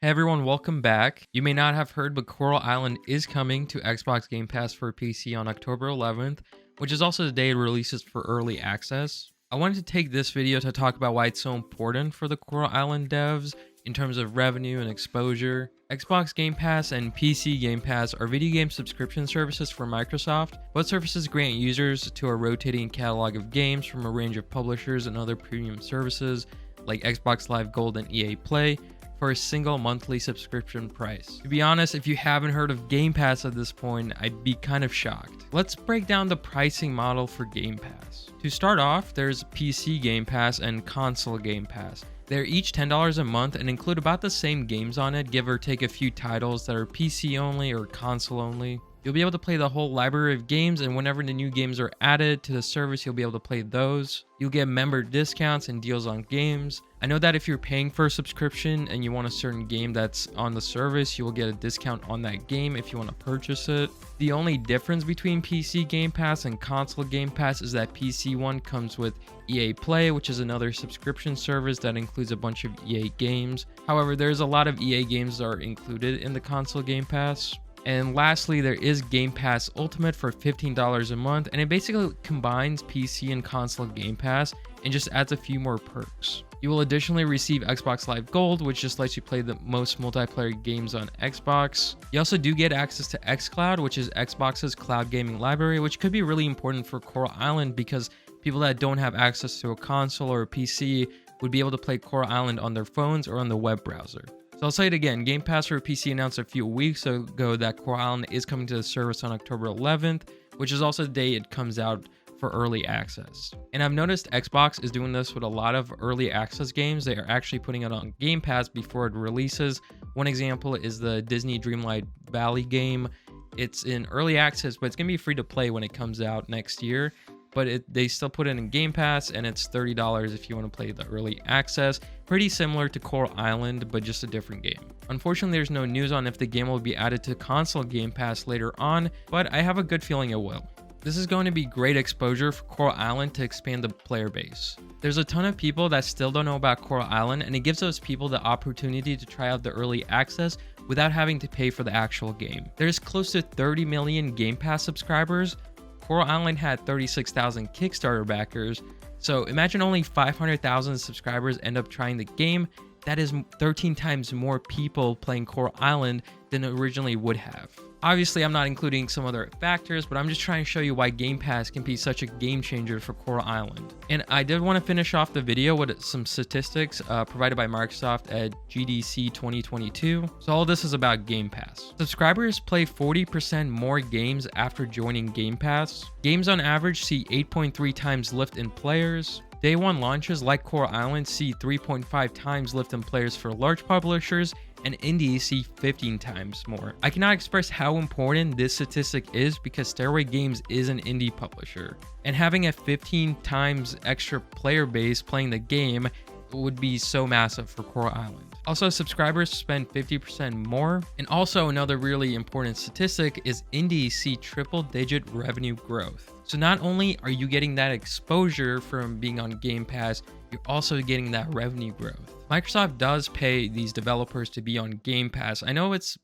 Hey everyone, welcome back. You may not have heard, but Coral Island is coming to Xbox Game Pass for PC on October 11th, which is also the day it releases for early access. I wanted to take this video to talk about why it's so important for the Coral Island devs in terms of revenue and exposure. Xbox Game Pass and PC Game Pass are video game subscription services for Microsoft. Both services grant users to a rotating catalog of games from a range of publishers and other premium services like Xbox Live Gold and EA Play for a single monthly subscription price. To be honest, if you haven't heard of Game Pass at this point, I'd be kind of shocked. Let's break down the pricing model for Game Pass. To start off, there's PC Game Pass and Console Game Pass. They're each $10 a month and include about the same games on it, give or take a few titles that are PC only or console only. You'll be able to play the whole library of games, and whenever the new games are added to the service, you'll be able to play those. You'll get member discounts and deals on games. I know that if you're paying for a subscription and you want a certain game that's on the service, you will get a discount on that game if you want to purchase it. The only difference between PC Game Pass and Console Game Pass is that PC one comes with EA Play, which is another subscription service that includes a bunch of EA games. However, there's a lot of EA games that are included in the Console Game Pass. And lastly, there is Game Pass Ultimate for $15 a month, and it basically combines PC and console Game Pass and just adds a few more perks. You will additionally receive Xbox Live Gold, which just lets you play the most multiplayer games on Xbox. You also do get access to xCloud, which is Xbox's cloud gaming library, which could be really important for Coral Island because people that don't have access to a console or a PC would be able to play Coral Island on their phones or on the web browser. So I'll say it again, Game Pass for PC announced a few weeks ago that Coral Island is coming to the service on October 11th, which is also the day it comes out for early access. And I've noticed Xbox is doing this with a lot of early access games. They are actually putting it on Game Pass before it releases. One example is the Disney Dreamlight Valley game. It's in early access, but it's going to be free to play when it comes out next year. But they still put it in Game Pass, and it's $30 if you want to play the early access. Pretty similar to Coral Island, but just a different game. Unfortunately, there's no news on if the game will be added to console Game Pass later on, but I have a good feeling it will. This is going to be great exposure for Coral Island to expand the player base. There's a ton of people that still don't know about Coral Island, and it gives those people the opportunity to try out the early access without having to pay for the actual game. There's close to 30 million Game Pass subscribers. Coral Island had 36,000 Kickstarter backers, so imagine only 500,000 subscribers end up trying the game. That is 13 times more people playing Coral Island than originally would have. Obviously, I'm not including some other factors, but I'm just trying to show you why Game Pass can be such a game changer for Coral Island. And I did want to finish off the video with some statistics provided by Microsoft at GDC 2022. So all this is about Game Pass. Subscribers play 40% more games after joining Game Pass. Games on average see 8.3 times lift in players. Day one launches like Coral Island see 3.5 times lift in players for large publishers, and indies see 15 times more. I cannot express how important this statistic is because Stairway Games is an indie publisher, and having a 15 times extra player base playing the game would be so massive for Coral Island. Also, subscribers spend 50% more. And also another really important statistic is indies see triple-digit revenue growth. So not only are you getting that exposure from being on Game Pass, you're also getting that revenue growth. Microsoft does pay these developers to be on Game Pass. I know it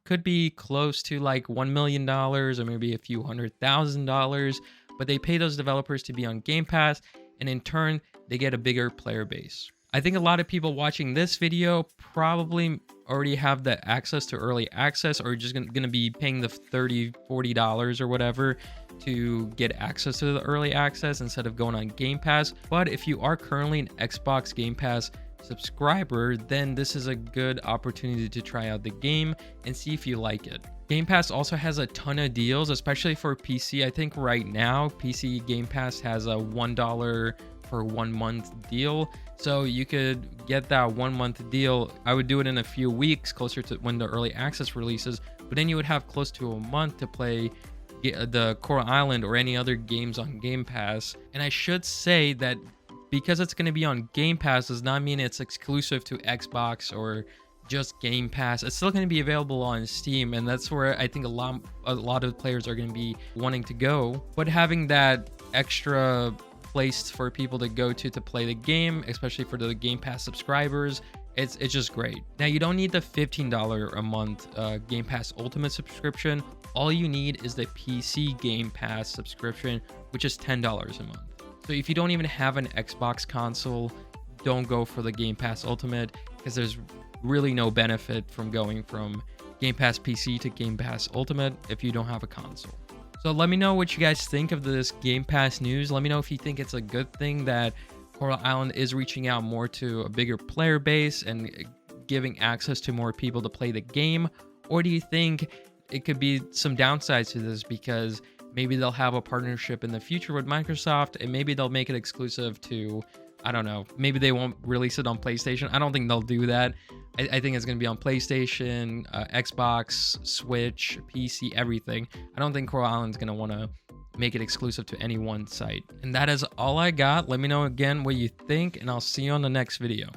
could be close to like $1 million or maybe a few $100,000, but they pay those developers to be on Game Pass, and in turn, they get a bigger player base. I think a lot of people watching this video probably already have the access to early access, or just going to be paying the $30, $40 or whatever to get access to the early access instead of going on Game Pass. But if you are currently an Xbox Game Pass subscriber, then this is a good opportunity to try out the game and see if you like it. Game Pass also has a ton of deals, especially for PC. I think right now PC Game Pass has a $1 for 1 month deal. So you could get that 1 month deal. I would do it in a few weeks closer to when the early access releases, but then you would have close to a month to play the Coral Island or any other games on Game Pass. And I should say that because it's going to be on Game Pass does not mean it's exclusive to Xbox or just Game Pass. It's still going to be available on Steam, and that's where I think a lot of players are going to be wanting to go. But having that extra place for people to go to play the game, especially for the Game Pass subscribers, It's just great. Now you don't need the $15 a month Game Pass Ultimate subscription. All you need is the PC Game Pass subscription, which is $10 a month. So if you don't even have an Xbox console, don't go for the Game Pass Ultimate, because there's really no benefit from going from Game Pass PC to Game Pass Ultimate if you don't have a console. So let me know what you guys think of this Game Pass news. Let me know if you think it's a good thing that Coral Island is reaching out more to a bigger player base and giving access to more people to play the game, or do you think it could be some downsides to this, because maybe they'll have a partnership in the future with Microsoft and maybe they'll make it exclusive to, I don't know, maybe they won't release it on PlayStation. I don't think they'll do that. I think it's going to be on PlayStation, Xbox, Switch, PC, everything. I don't think Coral Island's going to want to make it exclusive to any one site. And that is all I got. Let me know again what you think, and I'll see you on the next video.